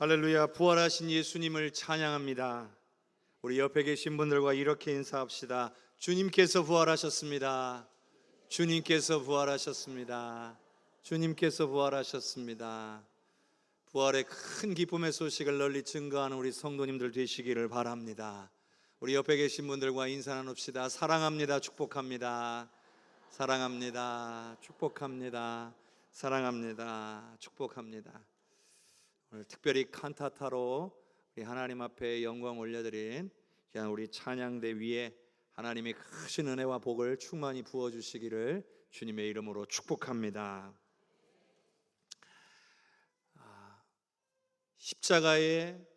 할렐루야. 부활하신 예수님을 찬양합니다. 우리 옆에 계신 분들과 이렇게 인사합시다. 주님께서 부활하셨습니다. 주님께서 부활하셨습니다. 주님께서 부활하셨습니다. 부활의 큰 기쁨의 소식을 널리 증거하는 우리 성도님들 되시기를 바랍니다. 우리 옆에 계신 분들과 인사 나눕시다. 사랑합니다. 축복합니다. 사랑합니다. 축복합니다. 사랑합니다. 축복합니다. 오늘 특별히 칸타타로 우리 하나님 앞에 영광 올려드린 우리 찬양대 위에 하나님의 크신 은혜와 복을 충만히 부어주시기를 주님의 이름으로 축복합니다. 십자가의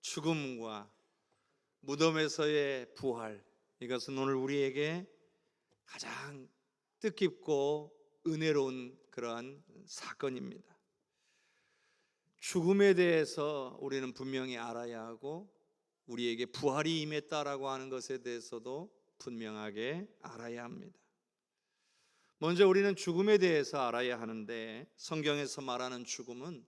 죽음과 무덤에서의 부활, 이것은 오늘 우리에게 가장 뜻깊고 은혜로운 그러한 사건입니다. 죽음에 대해서 우리는 분명히 알아야 하고, 우리에게 부활이 임했다라고 하는 것에 대해서도 분명하게 알아야 합니다. 먼저 우리는 죽음에 대해서 알아야 하는데, 성경에서 말하는 죽음은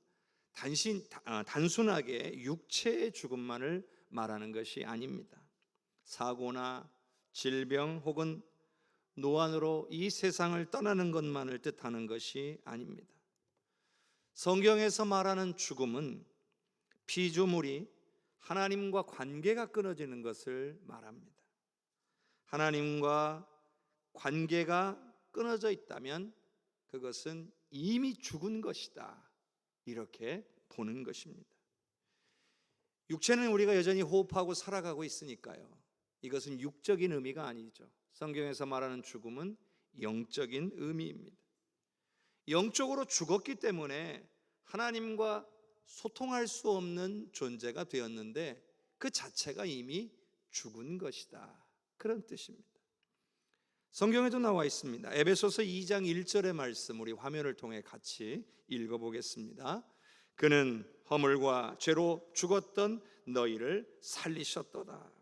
단순하게 육체의 죽음만을 말하는 것이 아닙니다. 사고나 질병 혹은 노안으로 이 세상을 떠나는 것만을 뜻하는 것이 아닙니다. 성경에서 말하는 죽음은 피조물이 하나님과 관계가 끊어지는 것을 말합니다. 하나님과 관계가 끊어져 있다면 그것은 이미 죽은 것이다, 이렇게 보는 것입니다. 육체는 우리가 여전히 호흡하고 살아가고 있으니까요, 이것은 육적인 의미가 아니죠. 성경에서 말하는 죽음은 영적인 의미입니다. 영적으로 죽었기 때문에 하나님과 소통할 수 없는 존재가 되었는데 그 자체가 이미 죽은 것이다, 그런 뜻입니다. 성경에도 나와 있습니다. 에베소서 2장 1절의 말씀, 우리 화면을 통해 같이 읽어보겠습니다. 그는 허물과 죄로 죽었던 너희를 살리셨도다.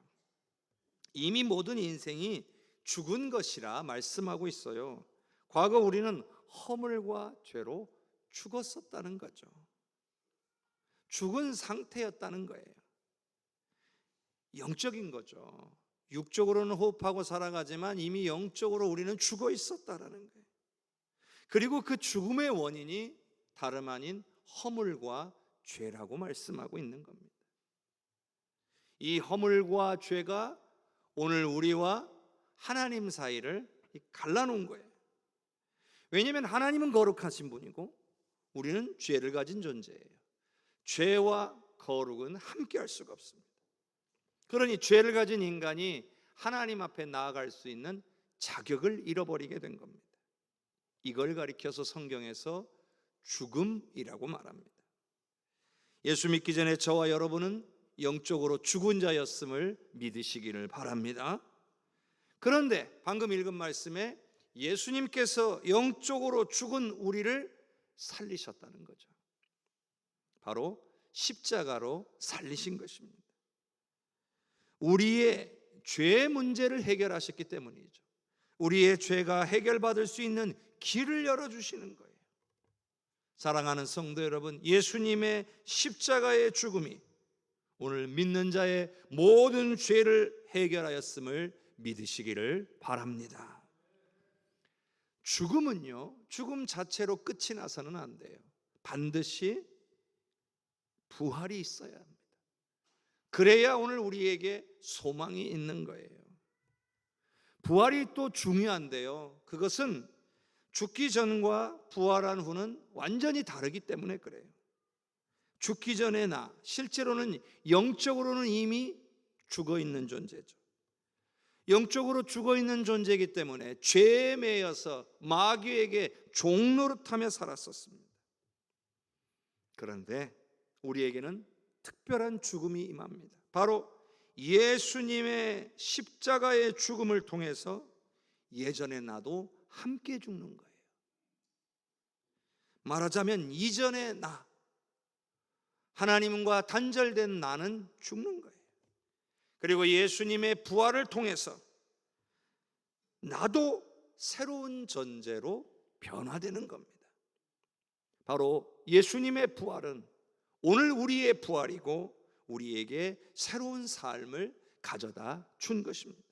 이미 모든 인생이 죽은 것이라 말씀하고 있어요. 과거 우리는 허물과 죄로 죽었었다는 거죠. 죽은 상태였다는 거예요. 영적인 거죠. 육적으로는 호흡하고 살아가지만 이미 영적으로 우리는 죽어 있었다라는 거예요. 그리고 그 죽음의 원인이 다름 아닌 허물과 죄라고 말씀하고 있는 겁니다. 이 허물과 죄가 오늘 우리와 하나님 사이를 갈라놓은 거예요. 왜냐하면 하나님은 거룩하신 분이고 우리는 죄를 가진 존재예요. 죄와 거룩은 함께할 수가 없습니다. 그러니 죄를 가진 인간이 하나님 앞에 나아갈 수 있는 자격을 잃어버리게 된 겁니다. 이걸 가리켜서 성경에서 죽음이라고 말합니다. 예수 믿기 전에 저와 여러분은 영적으로 죽은 자였음을 믿으시기를 바랍니다. 그런데 방금 읽은 말씀에 예수님께서 영적으로 죽은 우리를 살리셨다는 거죠. 바로 십자가로 살리신 것입니다. 우리의 죄 문제를 해결하셨기 때문이죠. 우리의 죄가 해결받을 수 있는 길을 열어주시는 거예요. 사랑하는 성도 여러분, 예수님의 십자가의 죽음이 오늘 믿는 자의 모든 죄를 해결하였음을 믿으시기를 바랍니다. 죽음은요, 죽음 자체로 끝이 나서는 안 돼요. 반드시 부활이 있어야 합니다. 그래야 오늘 우리에게 소망이 있는 거예요. 부활이 또 중요한데요, 그것은 죽기 전과 부활한 후는 완전히 다르기 때문에 그래요. 죽기 전의 나, 실제로는 영적으로는 이미 죽어 있는 존재죠. 영적으로 죽어 있는 존재이기 때문에 죄에 매여서 마귀에게 종노릇하며 살았었습니다. 그런데 우리에게는 특별한 죽음이 임합니다. 바로 예수님의 십자가의 죽음을 통해서 예전의 나도 함께 죽는 거예요. 말하자면 이전의 나, 하나님과 단절된 나는 죽는 거예요. 그리고 예수님의 부활을 통해서 나도 새로운 존재로 변화되는 겁니다. 바로 예수님의 부활은 오늘 우리의 부활이고 우리에게 새로운 삶을 가져다 준 것입니다.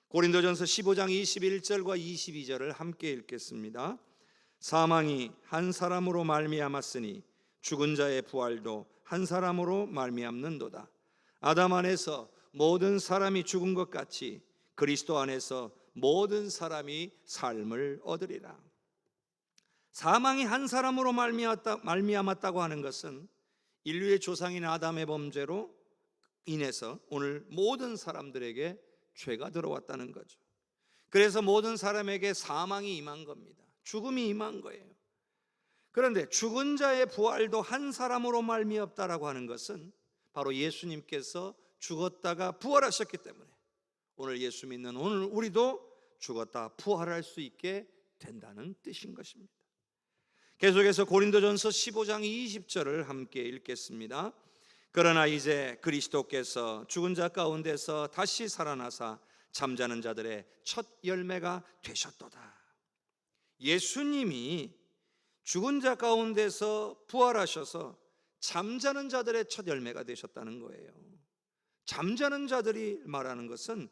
고린도전서 15장 21절과 22절을 함께 읽겠습니다. 사망이 한 사람으로 말미암았으니 죽은 자의 부활도 한 사람으로 말미암는도다. 아담 안에서 모든 사람이 죽은 것 같이 그리스도 안에서 모든 사람이 삶을 얻으리라. 사망이 한 사람으로 말미암았다고 하는 것은 인류의 조상인 아담의 범죄로 인해서 오늘 모든 사람들에게 죄가 들어왔다는 거죠. 그래서 모든 사람에게 사망이 임한 겁니다. 죽음이 임한 거예요. 그런데 죽은 자의 부활도 한 사람으로 말미암았다라고 하는 것은 바로 예수님께서 죽었다가 부활하셨기 때문에 오늘 예수 믿는 오늘 우리도 죽었다 부활할 수 있게 된다는 뜻인 것입니다. 계속해서 고린도전서 15장 20절을 함께 읽겠습니다. 그러나 이제 그리스도께서 죽은 자 가운데서 다시 살아나사 잠자는 자들의 첫 열매가 되셨도다. 예수님이 죽은 자 가운데서 부활하셔서 잠자는 자들의 첫 열매가 되셨다는 거예요. 잠자는 자들이 말하는 것은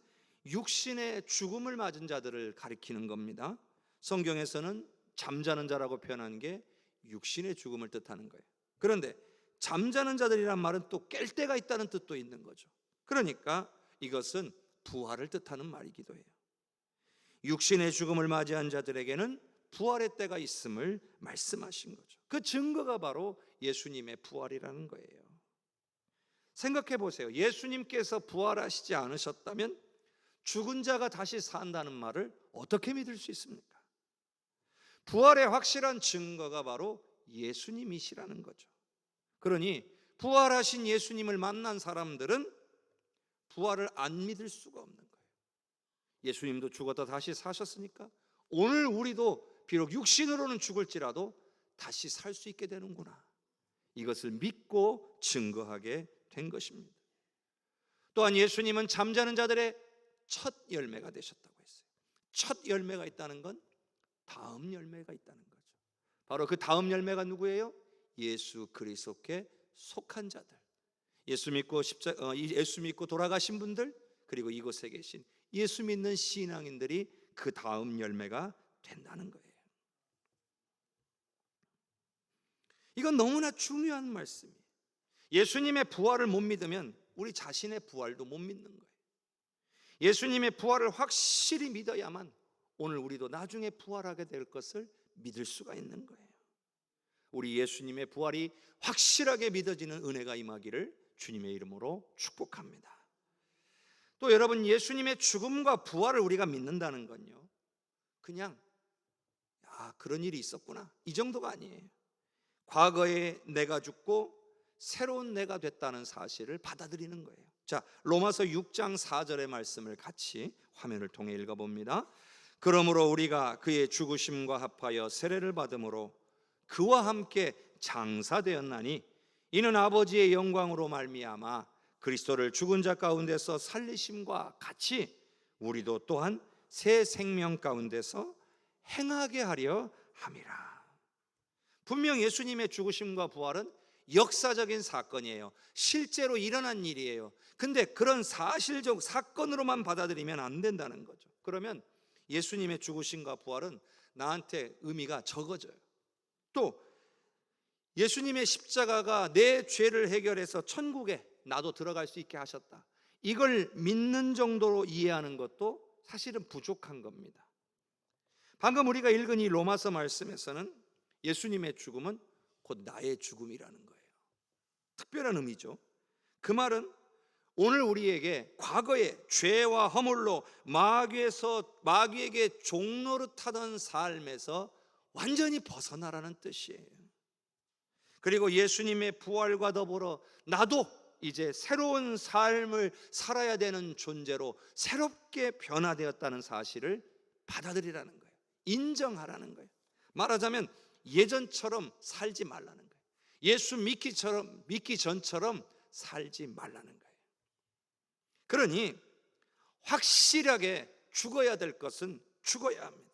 육신의 죽음을 맞은 자들을 가리키는 겁니다. 성경에서는 잠자는 자라고 표현한 게 육신의 죽음을 뜻하는 거예요. 그런데 잠자는 자들이란 말은 또 깰 때가 있다는 뜻도 있는 거죠. 그러니까 이것은 부활을 뜻하는 말이기도 해요. 육신의 죽음을 맞이한 자들에게는 부활의 때가 있음을 말씀하신 거죠. 그 증거가 바로 예수님의 부활이라는 거예요. 생각해 보세요. 예수님께서 부활하시지 않으셨다면 죽은 자가 다시 산다는 말을 어떻게 믿을 수 있습니까? 부활의 확실한 증거가 바로 예수님이시라는 거죠. 그러니 부활하신 예수님을 만난 사람들은 부활을 안 믿을 수가 없는 거예요. 예수님도 죽었다 다시 사셨으니까 오늘 우리도 비록 육신으로는 죽을지라도 다시 살 수 있게 되는구나, 이것을 믿고 증거하게 된 것입니다. 또한 예수님은 잠자는 자들의 첫 열매가 되셨다고 했어요. 첫 열매가 있다는 건 다음 열매가 있다는 거죠. 바로 그 다음 열매가 누구예요? 예수 그리스도께 속한 자들, 예수 믿고 돌아가신 분들, 그리고 이곳에 계신 예수 믿는 신앙인들이 그 다음 열매가 된다는 거예요. 이건 너무나 중요한 말씀이에요. 예수님의 부활을 못 믿으면 우리 자신의 부활도 못 믿는 거예요. 예수님의 부활을 확실히 믿어야만 오늘 우리도 나중에 부활하게 될 것을 믿을 수가 있는 거예요. 우리 예수님의 부활이 확실하게 믿어지는 은혜가 임하기를 주님의 이름으로 축복합니다. 또 여러분, 예수님의 죽음과 부활을 우리가 믿는다는 건요, 그냥 그런 일이 있었구나 이 정도가 아니에요. 과거에 내가 죽고 새로운 내가 됐다는 사실을 받아들이는 거예요. 자, 로마서 6장 4절의 말씀을 같이 화면을 통해 읽어봅니다. 그러므로 우리가 그의 죽으심과 합하여 세례를 받음으로 그와 함께 장사되었나니 이는 아버지의 영광으로 말미암아 그리스도를 죽은 자 가운데서 살리심과 같이 우리도 또한 새 생명 가운데서 행하게 하려 함이라. 분명 예수님의 죽으심과 부활은 역사적인 사건이에요. 실제로 일어난 일이에요. 근데 그런 사실적 사건으로만 받아들이면 안 된다는 거죠. 그러면 예수님의 죽으심과 부활은 나한테 의미가 적어져요. 또 예수님의 십자가가 내 죄를 해결해서 천국에 나도 들어갈 수 있게 하셨다, 이걸 믿는 정도로 이해하는 것도 사실은 부족한 겁니다. 방금 우리가 읽은 이 로마서 말씀에서는 예수님의 죽음은 곧 나의 죽음이라는 거예요. 특별한 의미죠. 그 말은 오늘 우리에게 과거의 죄와 허물로 마귀에게 종노릇하던 삶에서 완전히 벗어나라는 뜻이에요. 그리고 예수님의 부활과 더불어 나도 이제 새로운 삶을 살아야 되는 존재로 새롭게 변화되었다는 사실을 받아들이라는 거예요. 인정하라는 거예요. 말하자면 예전처럼 살지 말라는 거예요. 예수 믿기 전처럼 살지 말라는 거예요. 그러니 확실하게 죽어야 될 것은 죽어야 합니다.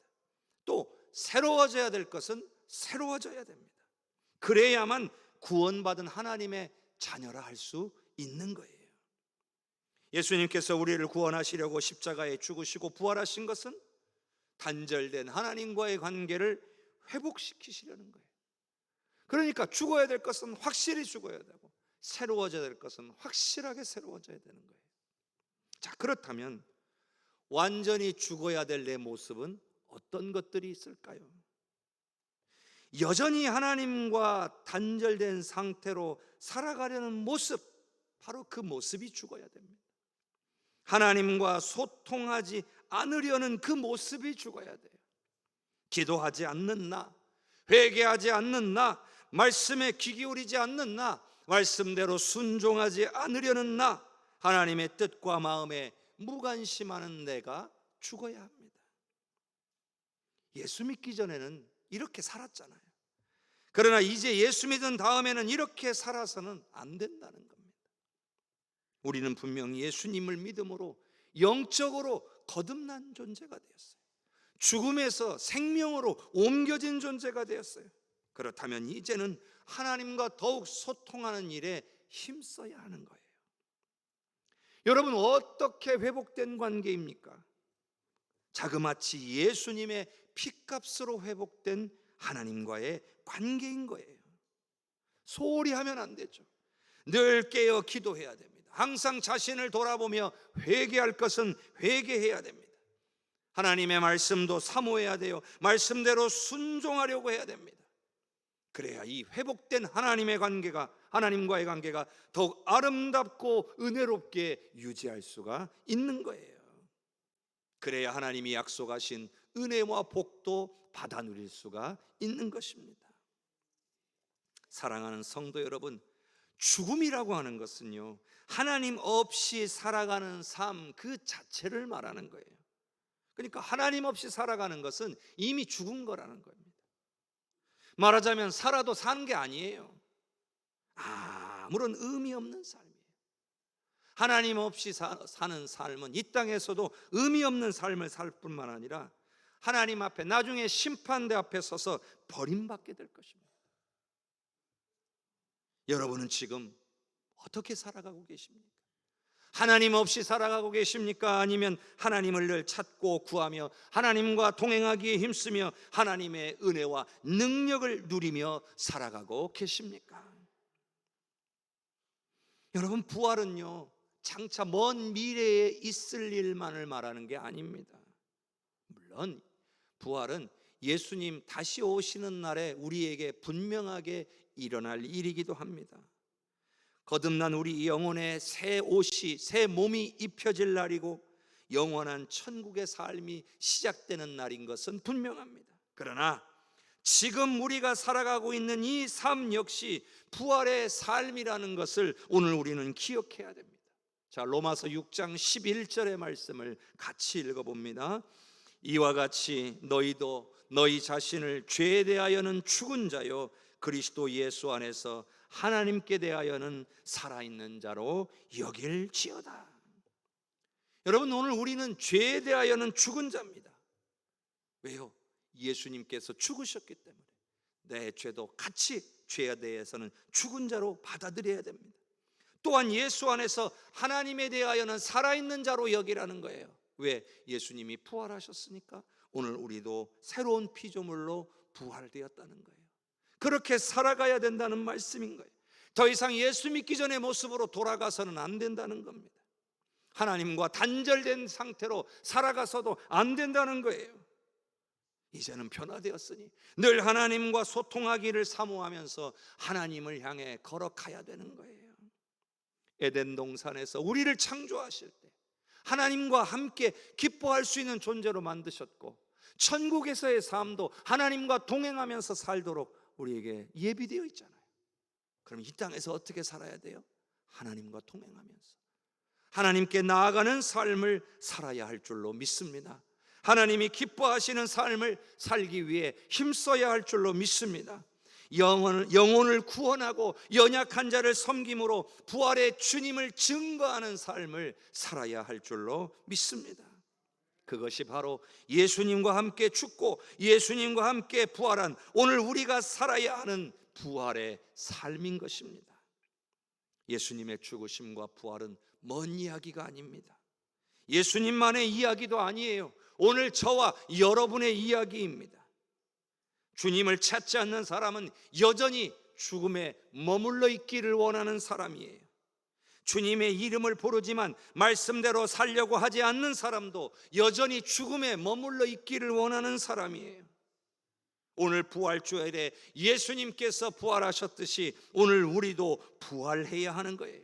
또 새로워져야 될 것은 새로워져야 됩니다. 그래야만 구원받은 하나님의 자녀라 할 수 있는 거예요. 예수님께서 우리를 구원하시려고 십자가에 죽으시고 부활하신 것은 단절된 하나님과의 관계를 회복시키시려는 거예요. 그러니까 죽어야 될 것은 확실히 죽어야 되고 새로워져야 될 것은 확실하게 새로워져야 되는 거예요. 자, 그렇다면 완전히 죽어야 될 내 모습은 어떤 것들이 있을까요? 여전히 하나님과 단절된 상태로 살아가려는 모습, 바로 그 모습이 죽어야 됩니다. 하나님과 소통하지 않으려는 그 모습이 죽어야 돼요. 기도하지 않는 나, 회개하지 않는 나, 말씀에 귀 기울이지 않는 나, 말씀대로 순종하지 않으려는 나, 하나님의 뜻과 마음에 무관심하는 내가 죽어야 합니다. 예수 믿기 전에는 이렇게 살았잖아요. 그러나 이제 예수 믿은 다음에는 이렇게 살아서는 안 된다는 겁니다. 우리는 분명히 예수님을 믿음으로 영적으로 거듭난 존재가 되었어요. 죽음에서 생명으로 옮겨진 존재가 되었어요. 그렇다면 이제는 하나님과 더욱 소통하는 일에 힘써야 하는 거예요. 여러분, 어떻게 회복된 관계입니까? 자그마치 예수님의 피값으로 회복된 하나님과의 관계인 거예요. 소홀히 하면 안 되죠. 늘 깨어 기도해야 됩니다. 항상 자신을 돌아보며 회개할 것은 회개해야 됩니다. 하나님의 말씀도 사모해야 돼요. 말씀대로 순종하려고 해야 됩니다. 그래야 이 회복된 하나님과의 관계가 더욱 아름답고 은혜롭게 유지할 수가 있는 거예요. 그래야 하나님이 약속하신 은혜와 복도 받아 누릴 수가 있는 것입니다. 사랑하는 성도 여러분, 죽음이라고 하는 것은요, 하나님 없이 살아가는 삶 그 자체를 말하는 거예요. 그러니까 하나님 없이 살아가는 것은 이미 죽은 거라는 겁니다. 말하자면 살아도 사는 게 아니에요. 아무런 의미 없는 삶이에요. 하나님 없이 사는 삶은 이 땅에서도 의미 없는 삶을 살 뿐만 아니라 하나님 앞에 나중에 심판대 앞에 서서 버림받게 될 것입니다. 여러분은 지금 어떻게 살아가고 계십니까? 하나님 없이 살아가고 계십니까? 아니면 하나님을 늘 찾고 구하며 하나님과 동행하기에 힘쓰며 하나님의 은혜와 능력을 누리며 살아가고 계십니까? 여러분, 부활은요, 장차 먼 미래에 있을 일만을 말하는 게 아닙니다. 물론 부활은 예수님 다시 오시는 날에 우리에게 분명하게 일어날 일이기도 합니다. 거듭난 우리 영혼의 새 옷이, 새 몸이 입혀질 날이고 영원한 천국의 삶이 시작되는 날인 것은 분명합니다. 그러나 지금 우리가 살아가고 있는 이 삶 역시 부활의 삶이라는 것을 오늘 우리는 기억해야 됩니다. 자, 로마서 6장 11절의 말씀을 같이 읽어봅니다. 이와 같이 너희도 너희 자신을 죄에 대하여는 죽은 자요 그리스도 예수 안에서 하나님께 대하여는 살아있는 자로 여길지어다. 여러분, 오늘 우리는 죄에 대하여는 죽은 자입니다. 왜요? 예수님께서 죽으셨기 때문에 내 죄도 같이 죄에 대해서는 죽은 자로 받아들여야 됩니다. 또한 예수 안에서 하나님에 대하여는 살아있는 자로 여기라는 거예요. 왜? 예수님이 부활하셨으니까 오늘 우리도 새로운 피조물로 부활되었다는 거예요. 그렇게 살아가야 된다는 말씀인 거예요. 더 이상 예수 믿기 전의 모습으로 돌아가서는 안 된다는 겁니다. 하나님과 단절된 상태로 살아가서도 안 된다는 거예요. 이제는 변화되었으니 늘 하나님과 소통하기를 사모하면서 하나님을 향해 걸어가야 되는 거예요. 에덴 동산에서 우리를 창조하실 때 하나님과 함께 기뻐할 수 있는 존재로 만드셨고, 천국에서의 삶도 하나님과 동행하면서 살도록 우리에게 예비되어 있잖아요. 그럼 이 땅에서 어떻게 살아야 돼요? 하나님과 동행하면서 하나님께 나아가는 삶을 살아야 할 줄로 믿습니다. 하나님이 기뻐하시는 삶을 살기 위해 힘써야 할 줄로 믿습니다. 영혼을 구원하고 연약한 자를 섬김으로 부활의 주님을 증거하는 삶을 살아야 할 줄로 믿습니다. 그것이 바로 예수님과 함께 죽고 예수님과 함께 부활한 오늘 우리가 살아야 하는 부활의 삶인 것입니다. 예수님의 죽으심과 부활은 먼 이야기가 아닙니다. 예수님만의 이야기도 아니에요. 오늘 저와 여러분의 이야기입니다. 주님을 찾지 않는 사람은 여전히 죽음에 머물러 있기를 원하는 사람이에요. 주님의 이름을 부르지만 말씀대로 살려고 하지 않는 사람도 여전히 죽음에 머물러 있기를 원하는 사람이에요. 오늘 부활주일에 예수님께서 부활하셨듯이 오늘 우리도 부활해야 하는 거예요.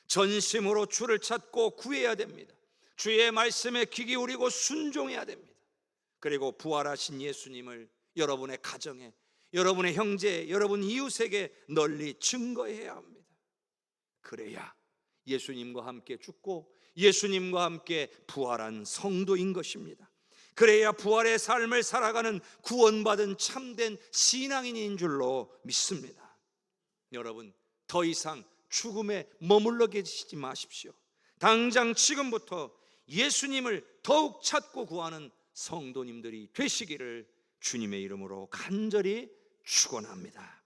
전심으로 주를 찾고 구해야 됩니다. 주의 말씀에 귀 기울이고 순종해야 됩니다. 그리고 부활하신 예수님을 여러분의 가정에, 여러분의 형제, 여러분 이웃에게 널리 증거해야 합니다. 그래야 예수님과 함께 죽고 예수님과 함께 부활한 성도인 것입니다. 그래야 부활의 삶을 살아가는 구원받은 참된 신앙인인 줄로 믿습니다. 여러분, 더 이상 죽음에 머물러 계시지 마십시오. 당장 지금부터 예수님을 더욱 찾고 구하는 성도님들이 되시기를 주님의 이름으로 간절히 축원합니다.